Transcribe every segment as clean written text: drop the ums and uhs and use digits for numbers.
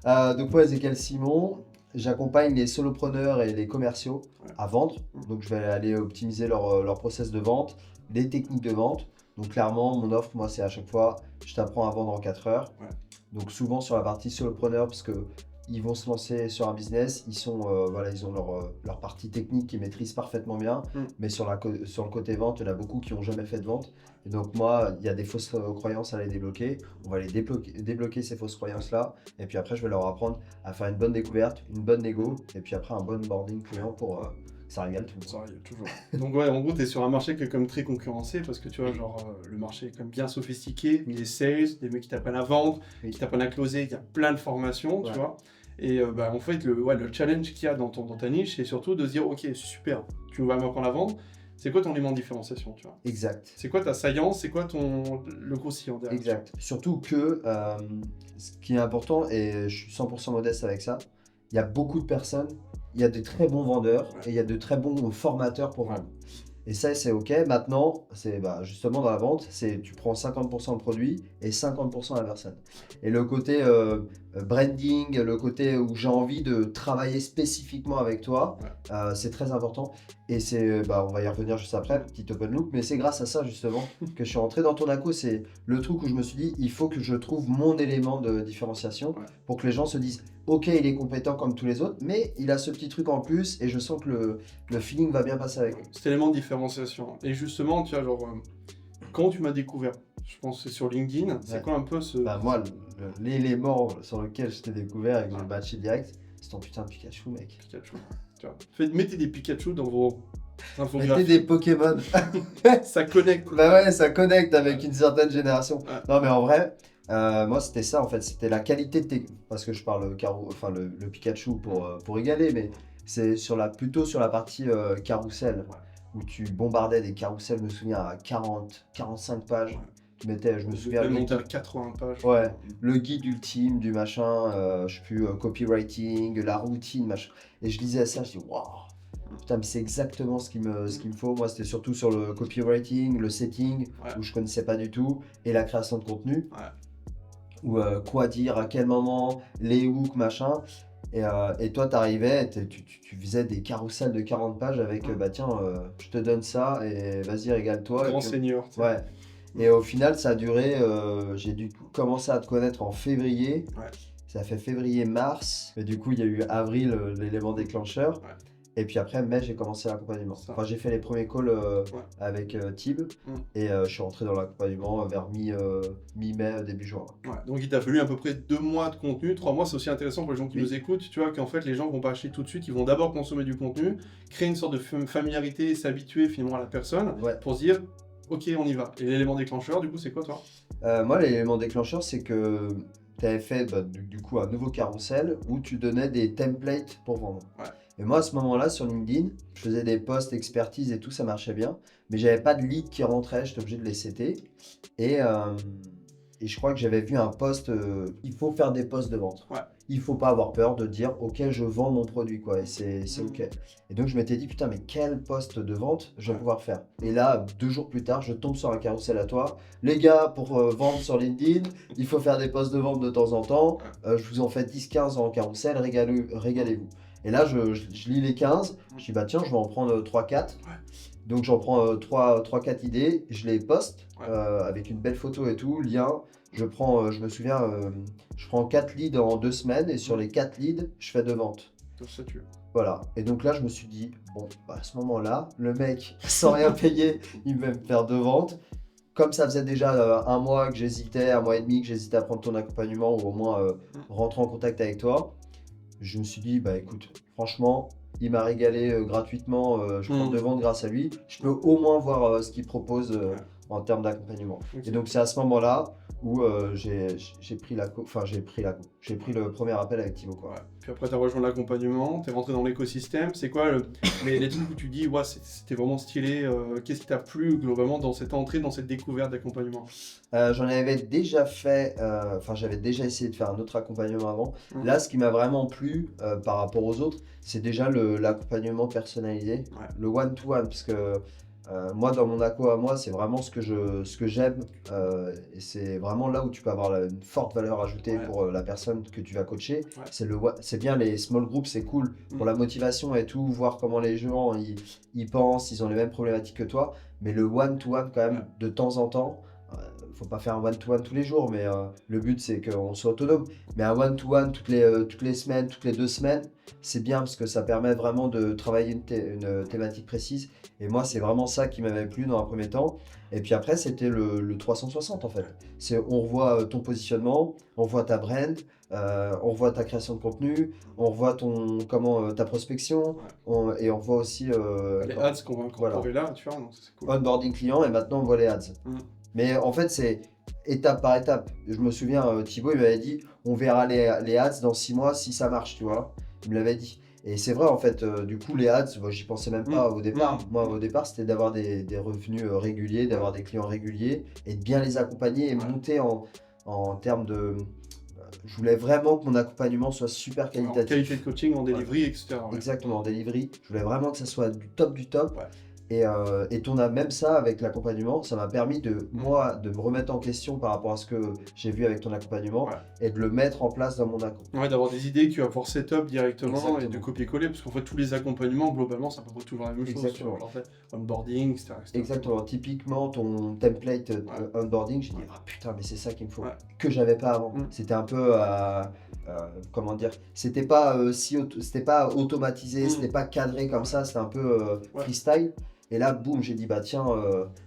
Donc moi, Ezekiel Simon, j'accompagne les solopreneurs et les commerciaux Ouais. à vendre. Mm. Donc je vais aller optimiser leur process de vente, les techniques de vente. Donc clairement, mon offre, moi, c'est à chaque fois, je t'apprends à vendre en 4 heures. Ouais. Donc souvent sur la partie solopreneur, parce que ils vont se lancer sur un business, voilà, ils ont leur partie technique qu'ils maîtrisent parfaitement bien, Mm. mais sur le côté vente, il y en a beaucoup qui n'ont jamais fait de vente. Et donc moi, il y a des fausses croyances à les débloquer. On va les débloquer ces fausses croyances-là. Et puis après, je vais leur apprendre à faire une bonne découverte, une bonne négo, et puis après un bon boarding client pour que ça régale tout le Ça monde. arrive toujours. Donc ouais, en gros, tu es sur un marché qui est comme très concurrencé parce que tu vois, genre, le marché est comme bien sophistiqué, il y a des sales, des mecs qui t'apprennent à vendre, Oui. qui t'apprennent à closer, il y a plein de formations, tu Ouais. vois. Et en fait, le challenge qu'il y a dans ta niche, c'est surtout de se dire, ok, super, tu vas m'apprendre à vendre, c'est quoi ton élément de différenciation, tu vois? Exact. C'est quoi ta saillance, c'est quoi le croustillant derrière, tu vois? Exact. Surtout que ce qui est important, et je suis 100% modeste avec ça, il y a beaucoup de personnes, il y a de très bons vendeurs Ouais. et il y a de très bons formateurs pour Ouais. vendre. Et ça, c'est OK. Maintenant, c'est justement dans la vente, c'est tu prends 50% le produit et 50% la personne. Et le côté branding, le côté où j'ai envie de travailler spécifiquement avec toi, Ouais. c'est très important. Et on va y revenir juste après, petit open loop, mais c'est grâce à ça justement que je suis rentré dans ton ACO. C'est le truc où je me suis dit, il faut que je trouve mon élément de différenciation Ouais. pour que les gens se disent, OK, il est compétent comme tous les autres, mais il a ce petit truc en plus et je sens que le feeling va bien passer avec lui. Cet élément de différenciation. Et justement, tu vois, genre, quand tu m'as découvert, je pense que c'est sur LinkedIn, c'est Ouais. quoi un peu ce... Moi, l'élément sur lequel je t'ai découvert et que j'ai matché direct, c'est ton putain de Pikachu, mec. Pikachu. Tu vois. Mettez des Pikachu dans vos Mettez infographies. des Pokémon. Ça connecte. Bah ouais, ça connecte avec une certaine génération. Ouais. Non, mais en vrai, moi, c'était ça, en fait. C'était la qualité de tes... Parce que je parle le Pikachu pour égaler, mais c'est plutôt sur la partie carrousel, où tu bombardais des carousels, je me souviens, à 40, 45 pages. Ouais. Tu mettais, je me souviens, Même le monter à guide, 80 pages. ouais, le guide ultime du machin, je sais plus, copywriting, la routine, machin. Et je lisais ça, je dis, waouh! Putain, mais c'est exactement ce qu'il me faut. Moi, c'était surtout sur le copywriting, le setting, Ouais. où je connaissais pas du tout, et la création de contenu, Ouais. où quoi dire, à quel moment, les hooks, machin. Et toi, t'arrivais, tu faisais des carousels de 40 pages avec, tiens, je te donne ça, et vas-y, régale-toi. Grand Et puis, seigneur. Tu sais. ouais. Et au final, ça a duré, j'ai dû commencer à te connaître en février. Ouais. Ça fait février-mars. Et du coup, il y a eu avril, l'élément déclencheur. Ouais. Et puis après, mai, j'ai commencé l'accompagnement. Ça. Enfin, j'ai fait les premiers calls avec Tib. Et je suis rentré dans l'accompagnement vers mi-mai, début juin. Ouais. Donc il t'a fallu à peu près 2 mois de contenu. 3 mois, c'est aussi intéressant pour les gens qui Oui. nous écoutent. Tu vois qu'en fait, les gens vont pas acheter tout de suite. Ils vont d'abord consommer du contenu, créer une sorte de familiarité, s'habituer finalement à la personne Ouais. pour se dire, ok, on y va. Et l'élément déclencheur, du coup, c'est quoi toi? Moi, l'élément déclencheur, c'est que tu avais fait du coup un nouveau carrousel où tu donnais des templates pour vendre. Ouais. Et moi, à ce moment-là, sur LinkedIn, je faisais des posts expertise et tout, ça marchait bien. Mais j'avais pas de leads qui rentraient, j'étais obligé de les setter. Et je crois que j'avais vu un post, il faut faire des posts de vente. Ouais. Il faut pas avoir peur de dire, ok, je vends mon produit, quoi, et c'est ok. Et donc, je m'étais dit, putain, mais quel post de vente je vais pouvoir faire? Et là, 2 jours plus tard, je tombe sur un carrousel à toi. Les gars, pour vendre sur LinkedIn, il faut faire des posts de vente de temps en temps. Je vous en fais 10-15 en carrousel, régalez-vous. Et là, je lis les 15, je dis, bah tiens, je vais en prendre 3-4. Ouais. Donc j'en prends 3-4 idées, je les poste Ouais. avec une belle photo et tout, lien. Je me souviens, je prends 4 leads en 2 semaines et sur les 4 leads, je fais 2 ventes. Ça tue. Voilà. Et donc là, je me suis dit, bon, à ce moment-là, le mec, sans rien payer, il va me faire 2 ventes. Comme ça faisait déjà un mois que j'hésitais, un mois et demi que j'hésitais à prendre ton accompagnement ou au moins rentrer en contact avec toi, je me suis dit, bah écoute, franchement, il m'a régalé gratuitement, je prends 2 ventes grâce à lui, je peux au moins voir ce qu'il propose en termes d'accompagnement. Ok. Et donc c'est à ce moment-là où j'ai pris le premier appel avec Thibaut, quoi. Ouais. Puis après, tu as rejoint l'accompagnement, tu es rentré dans l'écosystème. C'est quoi les trucs où tu dis, ouais, c'était vraiment stylé. Qu'est-ce qui t'a plu globalement dans cette entrée, dans cette découverte d'accompagnement? J'en avais déjà fait, j'avais déjà essayé de faire un autre accompagnement avant. Là, ce qui m'a vraiment plu par rapport aux autres, c'est déjà l'accompagnement personnalisé, le one-to-one, parce que Moi, dans mon acco à moi, c'est vraiment ce que j'aime. Et c'est vraiment là où tu peux avoir une forte valeur ajoutée Ouais. pour la personne que tu vas coacher. Ouais. C'est bien les small groups, c'est cool pour la motivation et tout, voir comment les gens ils pensent, ils ont les mêmes problématiques que toi. Mais le one-to-one, quand même, Ouais. de temps en temps, faut pas faire un one-to-one tous les jours, mais le but c'est qu'on soit autonome. Mais un one-to-one toutes les semaines, toutes les 2 semaines, c'est bien parce que ça permet vraiment de travailler une thématique précise. Et moi, c'est vraiment ça qui m'avait plu dans un premier temps. Et puis après, c'était le 360 en fait. On revoit ton positionnement, on voit ta brand, on revoit ta création de contenu, on revoit ta prospection, et on voit aussi Les ads qu'on va incorporer là, tu vois, donc ça, c'est cool. onboarding client et maintenant on voit les ads. Mais en fait, c'est étape par étape. Je me souviens, Thibaut, il m'avait dit on verra les ads dans 6 mois si ça marche, tu vois. Il me l'avait dit. Et c'est vrai, en fait, du coup, les ads, moi, j'y pensais même pas au départ. Moi, au départ, c'était d'avoir des revenus réguliers, d'avoir des clients réguliers et de bien les accompagner et monter en termes de. Je voulais vraiment que mon accompagnement soit super qualitatif. En qualité de coaching, en delivery, etc. Ouais. Exactement, en delivery. Je voulais vraiment que ça soit du top du top. Ouais. Et on a même ça avec l'accompagnement, ça m'a permis moi, de me remettre en question par rapport à ce que j'ai vu avec ton accompagnement et de le mettre en place dans mon acco. Ouais, d'avoir des idées que tu vas pouvoir setup directement. Exactement. Et de copier-coller, parce qu'en fait, tous les accompagnements, globalement, ça peut toujours la même chose. Exactement. En fait, onboarding, etc. Exactement. Typiquement, ton template onboarding, j'ai dit, ah putain, mais c'est ça qu'il me faut, que j'avais pas avant. C'était un peu, comment dire, c'était pas automatisé, c'était pas cadré comme ça, c'était un peu freestyle. Et là, boum, j'ai dit, bah tiens,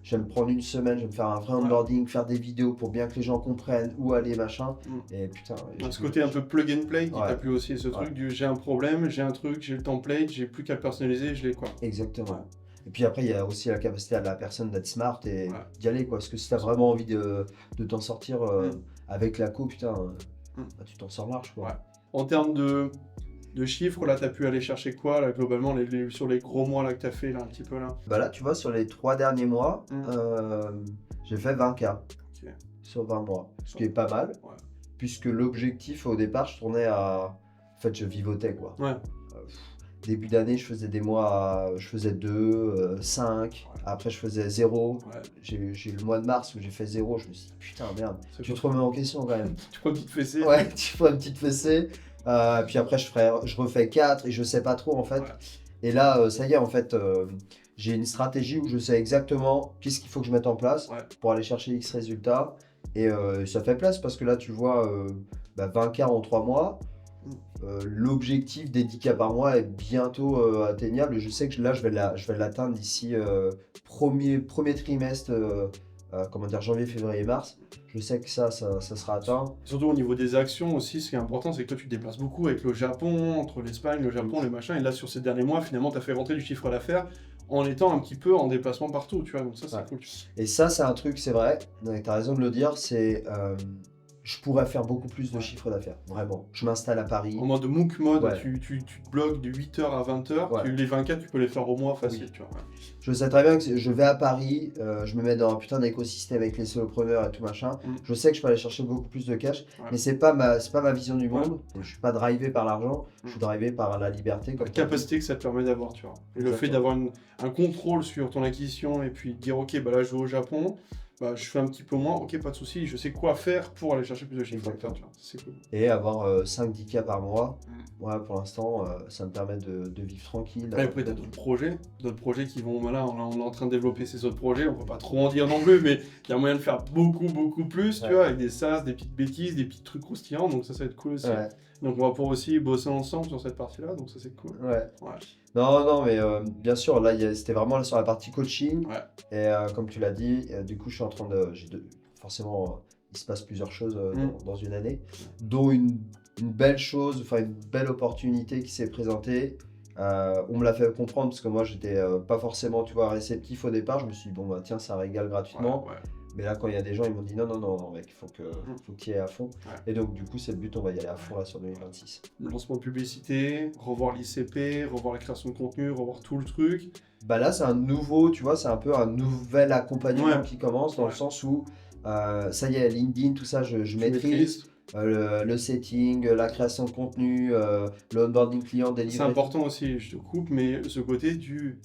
je vais me prendre une semaine, je vais me faire un vrai onboarding, faire des vidéos pour bien que les gens comprennent où aller, machin. Et putain. Ce côté un peu plug and play qui t'a plu aussi, ce truc du j'ai un problème, j'ai un truc, j'ai le template, j'ai plus qu'à le personnaliser, je l'ai quoi. Exactement. Et puis après, il y a aussi la capacité à la personne d'être smart et d'y aller, quoi. Parce que si t'as vraiment envie de t'en sortir avec la co, putain, bah, tu t'en sors large, quoi. En termes de chiffres, là, t'as pu aller chercher quoi, là, globalement, sur les gros mois là, que t'as fait, là, un petit peu, là? Bah là, tu vois, sur les 3 derniers mois, j'ai fait 20K sur 20 mois, ce qui est pas mal, puisque l'objectif, au départ, je tournais à... En fait, je vivotais, quoi. Début d'année, je faisais des mois, je faisais 2, 5, après je faisais 0. J'ai eu le mois de mars où j'ai fait 0, je me suis dit, putain, merde, tu te remets en question, quand même. Tu prends une petite fessée. Ouais, tu prends une petite fessée. Puis après, je refais 4 et je sais pas trop en fait. Et là, ça y est, en fait, j'ai une stratégie où je sais exactement qu'est-ce qu'il faut que je mette en place pour aller chercher X résultats. Et ça fait place parce que là, tu vois, 20K en 3 mois. L'objectif des 10K par mois est bientôt atteignable. Et je sais que là, je vais l'atteindre d'ici premier trimestre, janvier, février, mars. Je sais que ça sera atteint. Surtout au niveau des actions aussi, ce qui est important, c'est que toi tu te déplaces beaucoup avec le Japon, entre l'Espagne, le Japon, les machins. Et là, sur ces derniers mois, finalement, tu as fait rentrer du chiffre d'affaires en étant un petit peu en déplacement partout, tu vois. Donc ça, c'est cool. Et ça, c'est un truc, c'est vrai. Tu as raison de le dire, c'est... je pourrais faire beaucoup plus de chiffre d'affaires, vraiment. Je m'installe à Paris. En mode MOOC mode, tu te bloques de 8h à 20h, les 24, tu peux les faire au mois facile, tu vois. Je sais très bien que je vais à Paris, je me mets dans un putain d'écosystème avec les solopreneurs et tout machin. Je sais que je peux aller chercher beaucoup plus de cash, mais c'est pas ma vision du monde. Je suis pas drivé par l'argent, je suis drivé par la liberté. La capacité que ça te permet d'avoir, tu vois. Et le fait d'avoir un contrôle sur ton acquisition et puis dire, ok, bah là je vais au Japon. Bah, je fais un petit peu moins, ok, pas de souci, je sais quoi faire pour aller chercher plus de chiffre d'affaires, tu vois, c'est cool. Et avoir 5-10K par mois, pour l'instant, ça me permet de vivre tranquille. Et après, t'as d'autres projets qui vont, voilà, on est en train de développer ces autres projets, on peut pas trop en dire non plus, mais il y a moyen de faire beaucoup plus, tu vois, avec des SaaS, des petites bêtises, des petits trucs croustillants, donc ça va être cool aussi. Donc on va pouvoir aussi bosser ensemble sur cette partie-là, donc ça c'est cool. Non, mais bien sûr, là, c'était vraiment sur la partie coaching. Et comme tu l'as dit, du coup, je suis en train de... Forcément, il se passe plusieurs choses dans une année, dont une belle chose, enfin une belle opportunité qui s'est présentée. On me l'a fait comprendre parce que moi, j'étais pas forcément, tu vois, réceptif au départ. Je me suis dit, bon, bah tiens, ça régale gratuitement. Mais là, quand il y a des gens, ils m'ont dit non, mec, il faut que tu y ailles à fond. Et donc, du coup, c'est le but, on va y aller à fond là sur 2026. Lancement de publicité, revoir l'ICP, revoir la création de contenu, revoir tout le truc. Bah là, c'est un nouveau, tu vois, c'est un peu un nouvel accompagnement qui commence dans le sens où, ça y est, LinkedIn, tout ça, je maîtrise. Le setting, la création de contenu, le onboarding client, delivery. C'est important aussi, je te coupe, mais ce côté tu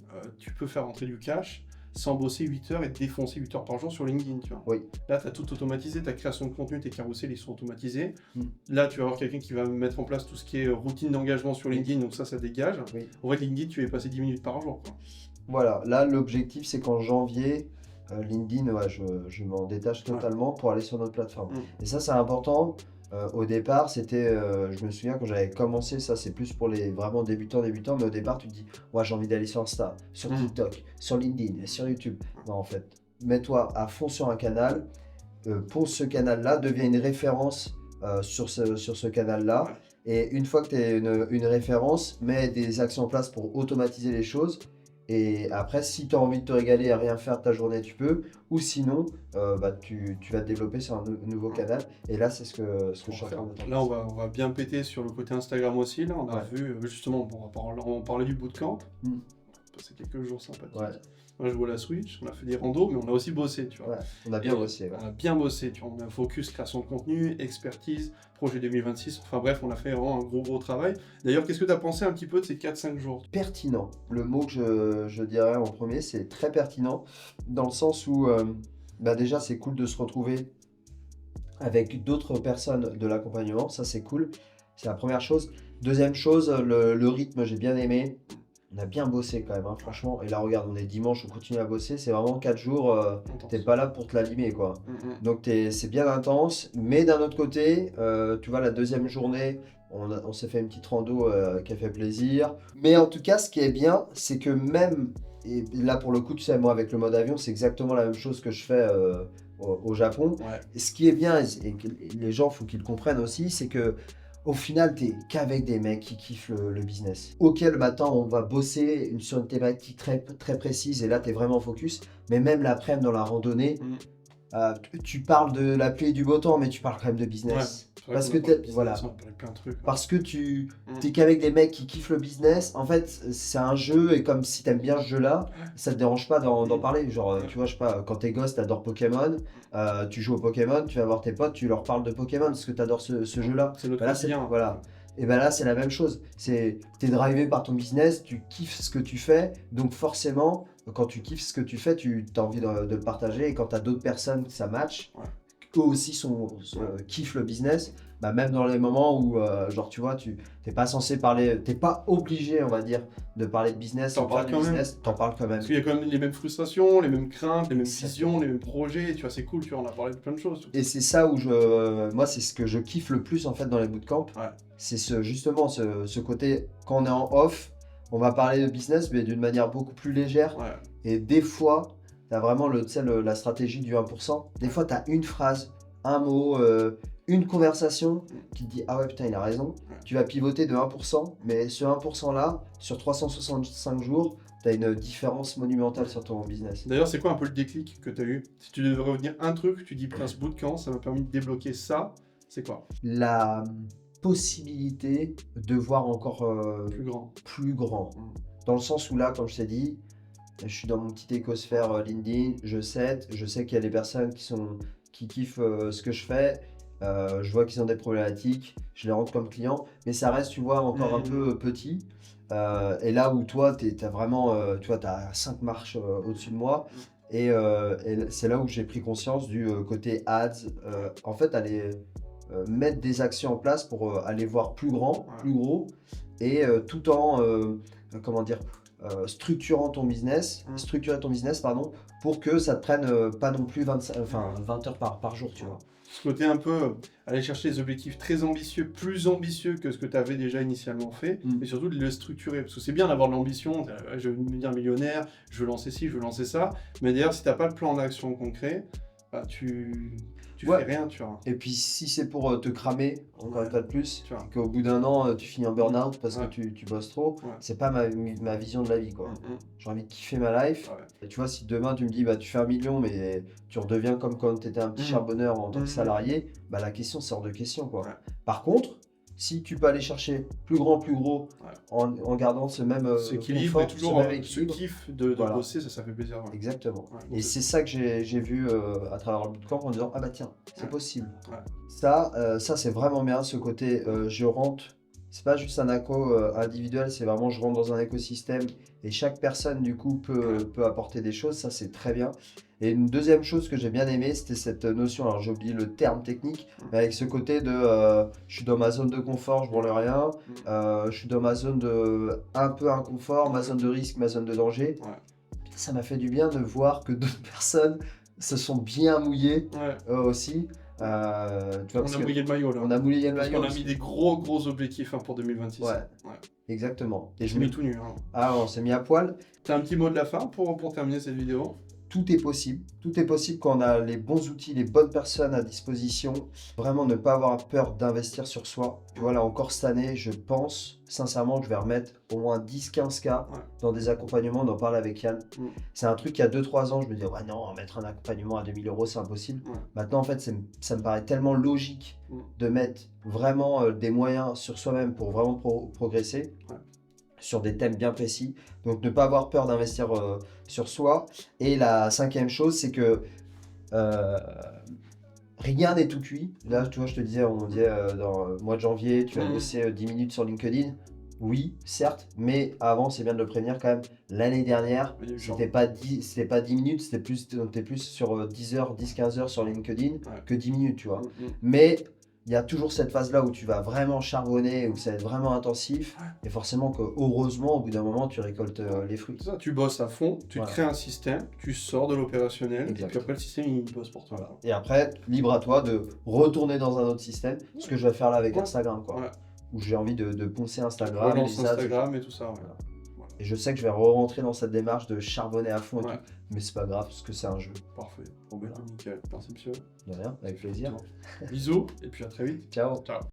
peux faire rentrer du cash. sans bosser 8 heures et défoncer 8 heures par jour sur LinkedIn, tu vois. Oui. Là, tu as tout automatisé, ta création de contenu, tes carousels, ils sont automatisés. Mm. Là, tu vas avoir quelqu'un qui va mettre en place tout ce qui est routine d'engagement sur LinkedIn, donc ça dégage. Oui. En vrai, LinkedIn, tu vas y passer 10 minutes par jour, quoi. Voilà, là, l'objectif, c'est qu'en janvier, LinkedIn, ouais, je m'en détache totalement pour aller sur notre plateforme. Et ça, c'est important. Au départ, c'était, je me souviens quand j'avais commencé, ça c'est plus pour les vraiment débutants, mais au départ, tu te dis, ouais, j'ai envie d'aller sur Insta, sur TikTok, sur LinkedIn, et sur YouTube. Non, en fait, mets-toi à fond sur un canal, pour ce canal-là, deviens une référence sur ce canal-là. Et une fois que tu es une référence, mets des actions en place pour automatiser les choses. Et après, si tu as envie de te régaler à rien faire de ta journée, tu peux. Ou sinon, tu vas te développer sur un nouveau canal. Et là, c'est ce que je suis en train de faire. Là, on va bien péter sur le côté Instagram aussi. Là, on a vu, justement, on parlait du bootcamp. On a passé quelques jours sympathiques. Ouais. Moi, je vois la Switch, on a fait des randos, mais on a aussi bossé, tu vois. Ouais, on a bien bossé. Ouais. On a bien bossé, tu vois. On a focus, création de contenu, expertise, projet 2026. Enfin bref, on a fait vraiment un gros travail. D'ailleurs, qu'est-ce que tu as pensé un petit peu de ces 4-5 jours? Pertinent. Le mot que je dirais en premier, c'est très pertinent. Dans le sens où, déjà, c'est cool de se retrouver avec d'autres personnes de l'accompagnement. Ça, c'est cool. C'est la première chose. Deuxième chose, le rythme, j'ai bien aimé. On a bien bossé quand même, hein, franchement. Et là, regarde, on est dimanche, on continue à bosser. C'est vraiment 4 jours, t'es pas là pour te l'allumer, quoi. Donc, c'est bien intense. Mais d'un autre côté, tu vois, la deuxième journée, on s'est fait une petite rando qui a fait plaisir. Mais en tout cas, ce qui est bien, c'est que même, et là, pour le coup, tu sais, moi, avec le mode avion, c'est exactement la même chose que je fais au Japon. Ouais. Et ce qui est bien, et que les gens, il faut qu'ils le comprennent aussi, c'est que au final, t'es qu'avec des mecs qui kiffent le business. Ok, le matin, on va bosser sur une thématique très, très précise et là, t'es vraiment focus. Mais même l'après-midi, dans la randonnée, tu parles de la pluie et du beau temps, mais tu parles quand même de business. Ouais, parce que voilà. Plein de trucs, parce que t'es qu'avec des mecs qui kiffent le business. En fait, c'est un jeu et comme si t'aimes bien ce jeu-là, ça te dérange pas d'en parler. Genre, tu vois, je sais pas, quand t'es gosse, t'adores Pokémon, tu joues au Pokémon, tu vas voir tes potes, tu leur parles de Pokémon parce que t'adores ce jeu-là. C'est notre Là, quotidien. voilà. Et ben là, c'est la même chose. T'es drivé par ton business, tu kiffes ce que tu fais, donc forcément, quand tu kiffes ce que tu fais, tu as envie de le partager. Et quand tu as d'autres personnes, ça match, eux aussi kiffent le business. Bah, même dans les moments où, genre, tu vois, tu n'es pas censé parler, tu n'es pas obligé, on va dire, de parler de business. T'en parles quand même. T'en parles quand même. Parce qu'il y a quand même les mêmes frustrations, les mêmes craintes, les mêmes visions, les mêmes projets. Tu vois, c'est cool, tu vois, on a parlé de plein de choses. Et c'est ça où moi, c'est ce que je kiffe le plus en fait dans les bootcamps. C'est justement ce côté, quand on est en off, on va parler de business, mais d'une manière beaucoup plus légère. Et des fois, tu as vraiment la stratégie du 1%. Des fois, tu as une phrase, un mot, une conversation qui te dit « Ah ouais, putain, il a raison ». Tu vas pivoter de 1%, mais ce 1%-là, sur 365 jours, tu as une différence monumentale sur ton business. D'ailleurs, c'est quoi un peu le déclic que tu as eu? Si tu devais revenir un truc, tu dis « Putain, ce bootcamp, ça m'a permis de débloquer ça », c'est quoi? La possibilité de voir encore plus grand. Dans le sens où là, comme je t'ai dit, je suis dans mon petit écosphère LinkedIn, je sais qu'il y a des personnes qui kiffent ce que je fais, je vois qu'ils ont des problématiques, je les rentre comme clients, mais ça reste, tu vois, encore un peu petit. Et là où toi, t'as vraiment, tu vois, t'as 5 marches au-dessus de moi. Et c'est là où j'ai pris conscience du côté ads. En fait, aller mettre des actions en place pour aller voir plus grand, plus gros, et tout en structurer ton business, pour que ça te prenne pas non plus 20 heures par jour, tu vois. Ce côté un peu aller chercher des objectifs très ambitieux, plus ambitieux que ce que tu avais déjà initialement fait, mais surtout de le structurer. Parce que c'est bien d'avoir de l'ambition, je veux devenir millionnaire, je veux lancer ci, je veux lancer ça, mais d'ailleurs, si tu n'as pas de plan d'action concret, bah, tu fais rien, tu vois. Et puis si c'est pour te cramer, encore une fois de plus, qu'au bout d'un an, tu finis en burn-out parce que tu bosses trop, c'est pas ma vision de la vie, quoi. J'ai envie de kiffer ma life. Et tu vois, si demain tu me dis, bah tu fais 1 million, mais tu redeviens comme quand tu étais un petit charbonneur en tant que salarié, bah la question c'est hors de question, quoi. Par contre, si tu peux aller chercher plus grand, plus gros, en gardant ce même équilibre, confort, et toujours ce même équilibre, ce kiff de bosser, ça fait plaisir. Exactement. Et c'est ça que j'ai vu à travers le bootcamp en disant « Ah bah tiens, c'est possible ». Ça c'est vraiment bien, ce côté je rentre, c'est pas juste un acco individuel, c'est vraiment je rentre dans un écosystème et chaque personne du coup peut apporter des choses, ça c'est très bien. Et une deuxième chose que j'ai bien aimé, c'était cette notion, alors j'ai oublié le terme technique, mais avec ce côté de je suis dans ma zone de confort, je branle rien, je suis dans ma zone de un peu inconfort, ma zone de risque, ma zone de danger. Ouais. Ça m'a fait du bien de voir que d'autres personnes se sont bien mouillées aussi. Tu vois, On a mouillé le maillot là. on a mouillé le Parce maillot. qu'on a mis des gros objectifs pour 2026. Ouais. Exactement. Et Je mis tout nu. Hein. Ah, on s'est mis à poil. T'as un petit mot de la fin pour terminer cette vidéo? Tout est possible. Tout est possible quand on a les bons outils, les bonnes personnes à disposition. Vraiment, ne pas avoir peur d'investir sur soi. Tu vois, là encore cette année, je pense sincèrement que je vais remettre au moins 10-15K dans des accompagnements. On en parle avec Yann. C'est un truc il y a 2-3 ans, je me disais, ouais, non, mettre un accompagnement à 2000 €, c'est impossible. Maintenant, en fait, ça me paraît tellement logique de mettre vraiment des moyens sur soi-même pour vraiment progresser. Sur des thèmes bien précis. Donc, ne pas avoir peur d'investir sur soi. Et la cinquième chose, c'est que rien n'est tout cuit. Là, tu vois, je te disais, on disait dans le mois de janvier, tu vas bosser 10 minutes sur LinkedIn. Oui, certes, mais avant, c'est bien de le prévenir quand même. L'année dernière, c'était pas 10 minutes, c'était plus sur 10 heures, 10-15 heures sur LinkedIn que 10 minutes, tu vois. Mais il y a toujours cette phase-là où tu vas vraiment charbonner, où ça va être vraiment intensif. Et forcément que, heureusement, au bout d'un moment, tu récoltes les fruits. C'est ça, tu bosses à fond, tu te crées un système, tu sors de l'opérationnel, et puis après le système il bosse pour toi. Voilà. Et après, libre à toi de retourner dans un autre système, ce que je vais faire là avec Instagram, quoi. Où j'ai envie de poncer Instagram. Relance Instagram et tout ça. Voilà. Et je sais que je vais re-rentrer dans cette démarche de charbonner à fond et tout. Mais c'est pas grave parce que c'est un jeu. Parfait. Bon, nickel. Merci monsieur. De rien, avec plaisir. Bisous et puis à très vite. Ciao. Ciao.